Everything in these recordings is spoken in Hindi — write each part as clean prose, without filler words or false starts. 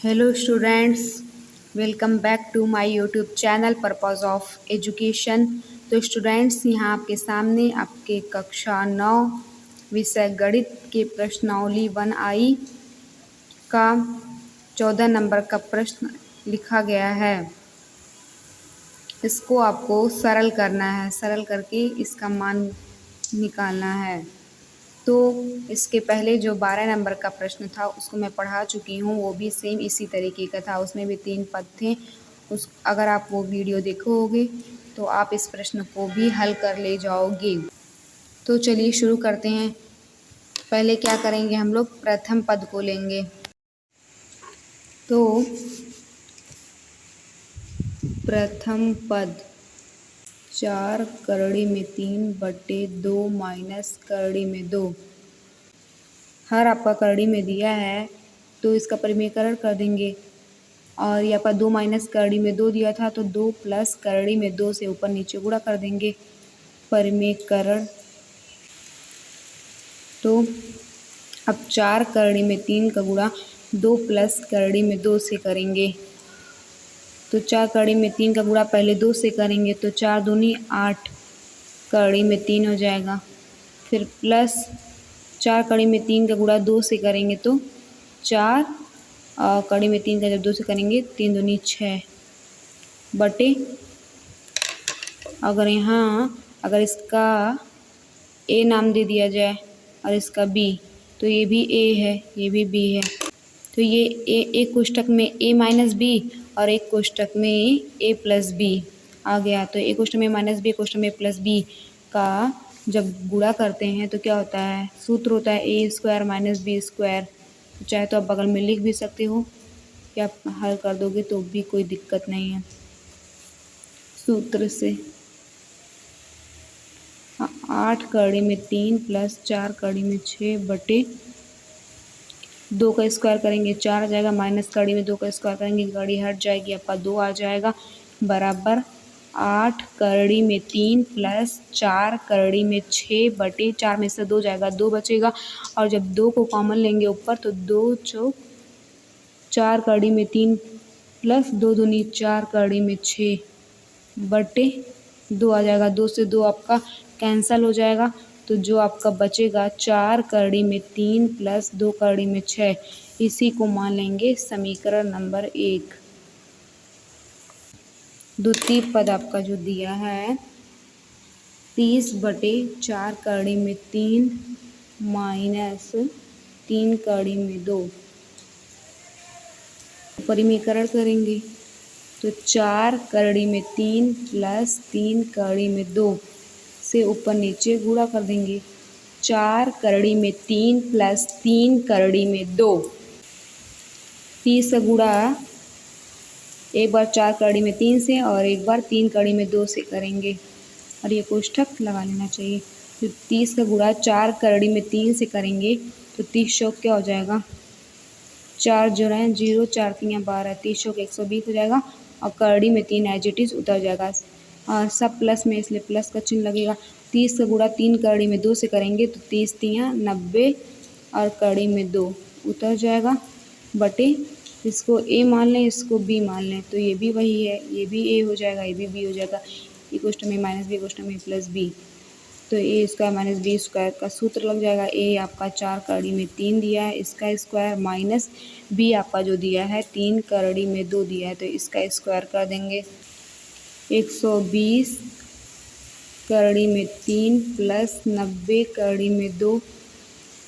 Hello students, welcome back to my YouTube channel purpose of education. तो स्टूडेंट्स, यहाँ आपके सामने आपके कक्षा 9 विषय गणित के प्रश्नावली 1I का 14 नंबर का प्रश्न लिखा गया है। इसको आपको सरल करना है, सरल करके इसका मान निकालना है। तो इसके पहले जो 12 नंबर का प्रश्न था उसको मैं पढ़ा चुकी हूँ, वो भी सेम इसी तरीके का था। उसमें भी 3 पद थे। अगर आप वो वीडियो देखोगे तो आप इस प्रश्न को भी हल कर ले जाओगे। तो चलिए शुरू करते हैं। पहले क्या करेंगे, हम लोग प्रथम पद को लेंगे। तो प्रथम पद 4 करड़ी में 3/2 माइनस करड़ी में 2। हर आपका करड़ी में दिया है तो इसका परिमेयकरण कर देंगे। और यहाँ पर 2 माइनस करड़ी में 2 दिया था तो 2 प्लस करड़ी में 2 से ऊपर नीचे गुणा कर देंगे। परिमेयकरण तो अब 4 करड़ी में 3 का गुणा 2 प्लस करड़ी में 2 से करेंगे। तो 4 करड़ी में 3 का गुणा पहले 2 से करेंगे तो 4 दूनी 8 करड़ी में 3 हो जाएगा। फिर प्लस 4 कड़ी में 3 का गुणा 2 से करेंगे तो 4 कड़ी में 3 का जब 2 से करेंगे 3 दूनी 6 बटे। अगर इसका ए नाम दे दिया जाए और इसका बी, तो ये भी ए है, ये भी बी है। तो ये एक कोष्ठक में ए माइनस बी और एक कोष्ठक में ए प्लस बी आ गया। तो एक कोष्ठक में माइनस बी, कोष्ठक में प्लस बी का जब गुणा करते हैं तो क्या होता है, सूत्र होता है ए स्क्वायर माइनस बी स्क्वायर। चाहे तो आप बगल में लिख भी सकते हो कि आप हल कर दोगे तो भी कोई दिक्कत नहीं है। सूत्र से 8 करड़ी में 3 प्लस 4 करड़ी में 6 बटे 2 का स्क्वायर करेंगे 4 आ जाएगा, माइनस करड़ी में 2 का स्क्वायर करेंगे करड़ी हट जाएगी, आपका 2 आ जाएगा, बराबर 8 करड़ी में 3 प्लस 4 करड़ी में 6 बटे 4 में से 2 जाएगा, 2 बचेगा। और जब 2 को कॉमन लेंगे ऊपर तो 2 चौक 4 करड़ी में 3 प्लस 2 दूनी 4 करड़ी में 6 बटे 2 आ जाएगा। 2 से 2 आपका कैंसल हो जाएगा। तो जो आपका बचेगा 4 करड़ी में 3 प्लस 2 करड़ी में 6, इसी को मान लेंगे समीकरण नंबर 1। द्वितीय पद आपका जो दिया है 30/4 करड़ी में 3 माइनस 3 करड़ी में 2, परिमेयकरण करेंगे तो 4 करड़ी में 3 प्लस 3 करड़ी में 2 से ऊपर नीचे गुणा कर देंगे। 4 करड़ी में 3 प्लस 3 करड़ी में 2, 30 का गुणा एक बार 4 करड़ी में 3 से और एक बार 3 करड़ी में 2 से करेंगे और ये कोष्ठक लगा लेना चाहिए। तो 30 का गुणा 4 करड़ी में 3 से करेंगे तो 30 चौक क्या हो जाएगा, 4 जोड़ा है 0, 4 3 12, 30 चौक 120 हो जाएगा। और करड़ी में 3 एज इट इज उतर जाएगा और सब प्लस में इसलिए प्लस का चिन्ह लगेगा। 30 का गुणा 3 करड़ी में 2 से करेंगे तो 30 3 90 और करड़ी में 2 उतर जाएगा, बटे इसको ए मान लें, इसको बी मान लें तो ये भी वही है, ये भी ए हो जाएगा, ये भी बी हो जाएगा। ए कोष्ठक में माइनस बी कोष्ठक में प्लस बी, तो ए स्क्वायर माइनस बी स्क्वायर का सूत्र लग जाएगा। ए आपका 4 करड़ी में 3 दिया है, इसका स्क्वायर माइनस बी आपका जो दिया है 3 करड़ी में 2 दिया है तो इसका स्क्वायर कर देंगे। 120 करड़ी में 3 प्लस 90 करड़ी में 2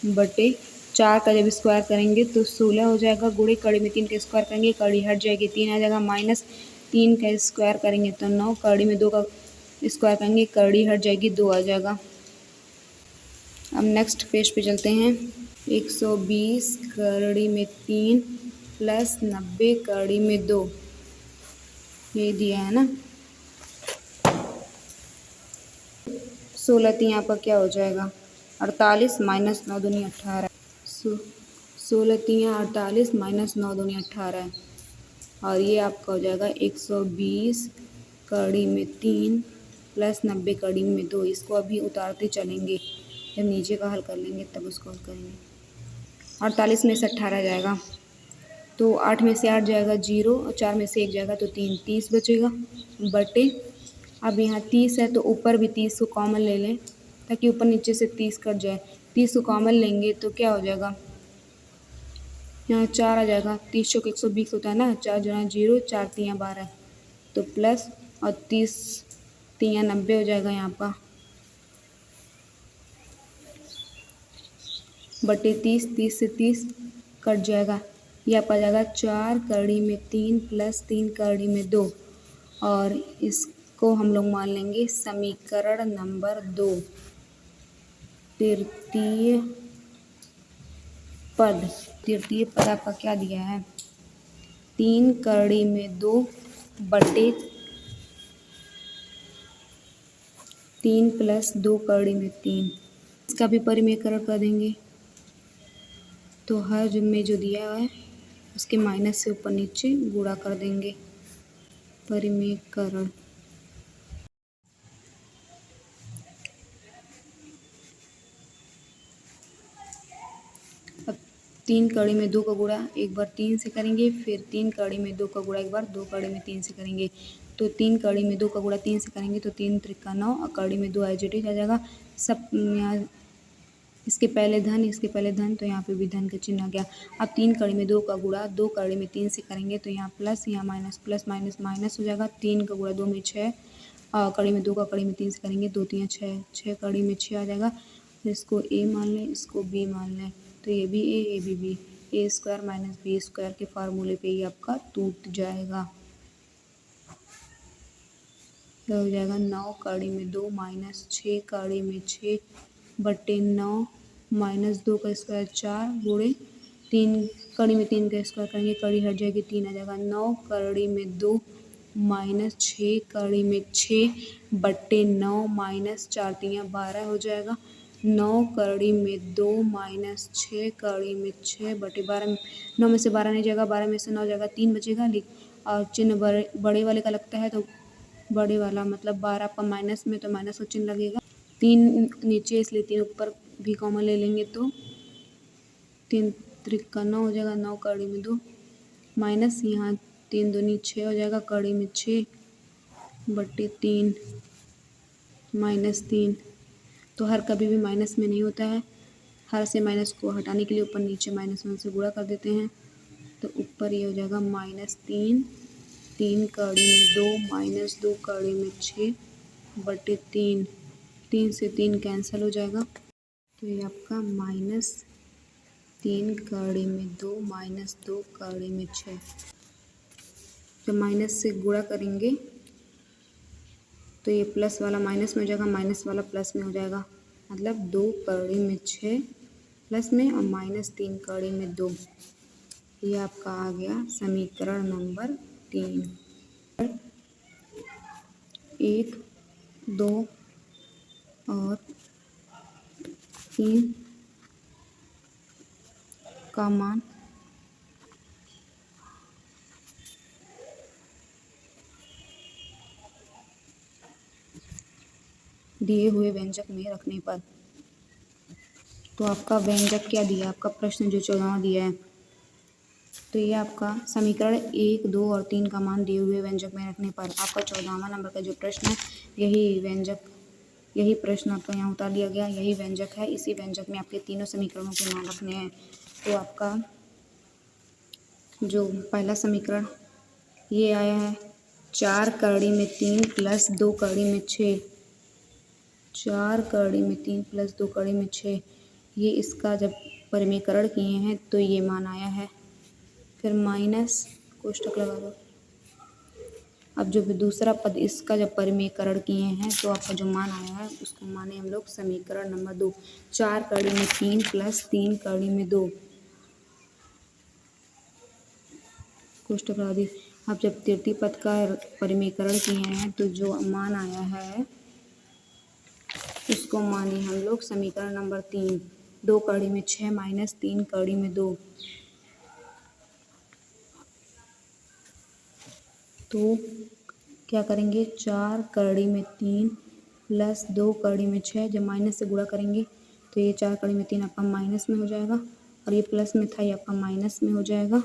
बटे 4 का जब स्क्वायर करेंगे तो 16 हो जाएगा। गुणे करड़ी में 3 का स्क्वायर करेंगे, करड़ी हट जाएगी, 3 आ जाएगा, माइनस 3 का स्क्वायर करेंगे तो 9, करड़ी में 2 का स्क्वायर करेंगे, करड़ी हट जाएगी, 2 आ जाएगा। अब नेक्स्ट पेज पे चलते हैं। 120 करड़ी में 3 प्लस 90 करड़ी में 2, ये दिया है ना। 16 यहाँ पर क्या हो जाएगा, 48 माइनस 9 दूनी 18, 16 48 माइनस 9 दूनी 18 और ये आपका हो जाएगा 120 करड़ी में 3 प्लस 90 करड़ी में 2। इसको अभी उतारते चलेंगे, जब नीचे का हल कर लेंगे तब उसको हल करेंगे। 48 में से 18 जाएगा तो 8 में से 8 जाएगा 0 और 4 में से 1 जाएगा तो 3, 30 बचेगा बटे। अब यहाँ 30 है तो ऊपर भी 30 को कॉमन ले लें ताकि ऊपर नीचे से 30 कट जाए। 30 को कॉमन लेंगे तो क्या हो जाएगा, यहाँ 4 आ जाएगा। 30 चौक 120 होता है ना, 4 जुना 0, 4 तियाँ 12 तो प्लस, और 30 तियाँ 90 हो जाएगा यहाँ पर बटे 30, 30 से 30 कट जाएगा। ये आप आ जाएगा 4 कड़ी में 3 प्लस 3 कड़ी में 2, और इसको हम लोग मान लेंगे समीकरण नंबर 2। तृतीय पद आपका क्या दिया है, 3 कड़ी में 2 बटे 3 प्लस 2 कड़ी में 3। इसका भी परिमेयकरण कर देंगे तो हर जो में जो दिया हुआ है उसके माइनस से ऊपर नीचे गुणा कर देंगे। परिमेयकरण अब 3 कड़ी में 2 का गुणा एक बार 3 से करेंगे, फिर 3 कड़ी में 2 का गुणा एक बार 2 कड़ी में 3 से करेंगे। तो 3 कड़ी में 2 का गुणा 3 से करेंगे तो 3 त्रिका 9 और कड़ी में 2 एज आ जाएगा। सब यहाँ इसके पहले धन, इसके पहले धन, तो यहाँ पे भी धन का चिन्ह आ गया। अब 3 कड़ी में 2 का गुणा 2 कड़ी में 3 से करेंगे तो यहाँ प्लस, यहाँ माइनस, प्लस माइनस माइनस हो जाएगा। 3 का गुणा 2 में 6, कड़ी में 2 का कड़ी में 3 से करेंगे 2 3 6, 6 कड़ी में 6 आ जाएगा। तो इसको ए मान लें, इसको बी मान लें, तो ये भी ए भी बी, ए स्क्वायर माइनस बी स्क्वायर के फार्मूले पे ही आपका टूट जाएगा। तो हो जाएगा 9 कड़ी में 2 माइनस 6 कड़ी में 6 बटे 9 माइनस 2 का स्क्वायर 4 गुणे 3 कड़ी में 3 का स्क्वायर करेंगे, कड़ी हट जाएगी 3 आ जाएगा। 9 कड़ी में 2 माइनस 6 कड़ी में 6 बट्टे 9 माइनस 4 तियाँ 12 हो जाएगा। 9 कड़ी में 2 माइनस 6 कड़ी में 6 बटे 12, 9 में से 12 नहीं जाएगा, 12 में से 9 जाएगा, 3 बचेगा। और चिन्ह बड़े वाले का लगता है तो बड़े वाला मतलब 12 आपका माइनस में तो माइनस का चिन्ह लगेगा। 3 नीचे इसलिए 3 ऊपर भी कॉमन ले लेंगे तो 3 त्रिका 9 हो जाएगा। 9 कड़ी में 2 माइनस, यहाँ 3 दूनी 6 हो जाएगा, कड़ी में 6 बट्टे 3 माइनस 3। तो हर कभी भी माइनस में नहीं होता है, हर से माइनस को हटाने के लिए ऊपर नीचे -1 से गुणा कर देते हैं। तो ऊपर ये हो जाएगा -3, 3 कड़ी में 2 माइनस 2 कड़ी में 6 बटे 3, 3 से 3 कैंसिल हो जाएगा। तो ये आपका -3 कड़ी में 2 माइनस 2 कड़ी में 6, जब माइनस से गुणा करेंगे तो ये प्लस वाला माइनस में हो जाएगा, माइनस वाला प्लस में हो जाएगा, मतलब 2 कड़ी में 6 प्लस में और -3 कड़ी में 2। ये आपका आ गया समीकरण नंबर 3। 1, 2 और 3 का मान दिए हुए व्यंजक में रखने पर, तो आपका व्यंजक क्या दिया, आपका प्रश्न जो 14वां दिया है, तो ये आपका समीकरण 1, 2 और 3 का मान दिए हुए व्यंजक में रखने पर आपका 14वां नंबर का जो प्रश्न है, यही व्यंजक, यही प्रश्न आपका यहाँ उतार दिया गया, यही व्यंजक है। इसी व्यंजक में आपके तीनों समीकरणों के मान रखने हैं। तो आपका जो पहला समीकरण ये आया है 4 कड़ी में 3 प्लस 2 कड़ी में 6, 4 कड़ी में 3 प्लस 2 कड़ी में 6, ये इसका जब परिमेयकरण किए हैं तो ये मान आया है। फिर माइनस कोष्ठक लगा दो। अब जो भी दूसरा पद इसका जब परिमेयकरण किए हैं तो आपका जो मान आया है उसको माने हम लोग समीकरण नंबर 2। 4 कड़ी में 3 प्लस 3 कड़ी में 2 कोष्ठक लगा दी। अब जब तृतीय पद का परिमेयकरण किए हैं तो जो मान आया है उसको माने हम लोग समीकरण नंबर 3। 2 कड़ी में 6 माइनस 3 कड़ी में 2, तो क्या करेंगे 4 कड़ी में 3 प्लस 2 कड़ी में 6, जब माइनस से गुणा करेंगे तो ये 4 कड़ी में 3 आपका माइनस में हो जाएगा और ये प्लस में था ये आपका माइनस में हो जाएगा।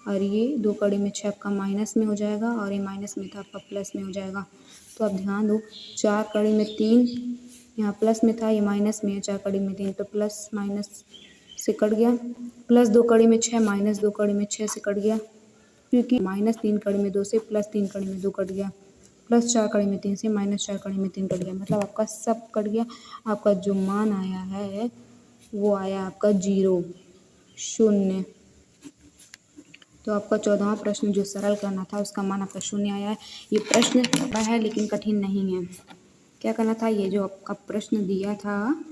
और ये 2 कड़ी में 6 आपका माइनस में हो जाएगा और ये माइनस में था आपका प्लस में हो जाएगा। तो आप ध्यान दो, 4 कड़ी में 3 यहाँ प्लस में था, ये माइनस में है 4 कड़ी में 3, तो प्लस माइनस से कट गया। प्लस 2 कड़ी में 6 माइनस 2 कड़ी में 6 से कट गया, क्योंकि माइनस 3 कड़ी में 2 से प्लस 3 कड़ी में 2 कट गया। प्लस 4 कड़ी में 3 से माइनस 4 कड़ी में 3 कट गया, मतलब आपका सब कट गया। आपका जो मान आया है वो आया आपका 0 0। तो आपका 14वां प्रश्न जो सरल करना था उसका मान आपका 0 आया है। ये प्रश्न बड़ा है लेकिन कठिन नहीं है। क्या करना था, ये जो आपका प्रश्न दिया था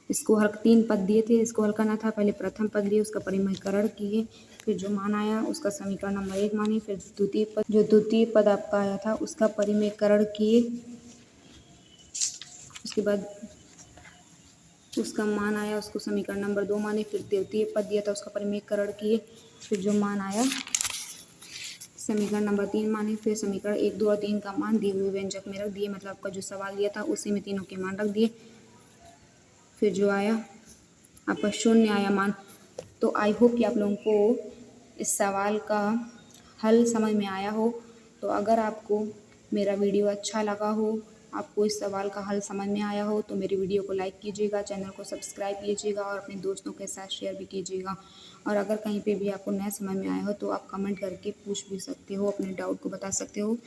इसको हल, 3 पद दिए थे, इसको हल करना था। पहले प्रथम पद लिए, उसका परिमेयकरण किए, फिर जो मान आया उसका समीकरण नंबर 1 माने, फिर द्वितीय पद, जो द्वितीय पद आपका आया था उसका परिमेयकरण किए, उसके बाद उसका मान आया उसको समीकरण नंबर 2 माने, फिर तृतीय पद दिया था उसका परिमेयकरण किए, फिर जो मान आया समीकरण नंबर 3 माने, फिर समीकरण 1 2 और 3 का मान दिए हुए व्यंजक में रख दिए, मतलब आपका जो सवाल दिया था उसी में तीनों के मान रख दिए। फिर जो आया आपका 0 आया मान। तो आई होप कि आप लोगों को इस सवाल का हल समझ में आया हो। तो अगर आपको मेरा वीडियो अच्छा लगा हो, आपको इस सवाल का हल समझ में आया हो, तो मेरी वीडियो को लाइक कीजिएगा, चैनल को सब्सक्राइब कीजिएगा और अपने दोस्तों के साथ शेयर भी कीजिएगा। और अगर कहीं पे भी आपको नया समझ में आया हो तो आप कमेंट करके पूछ भी सकते हो, अपने डाउट को बता सकते हो।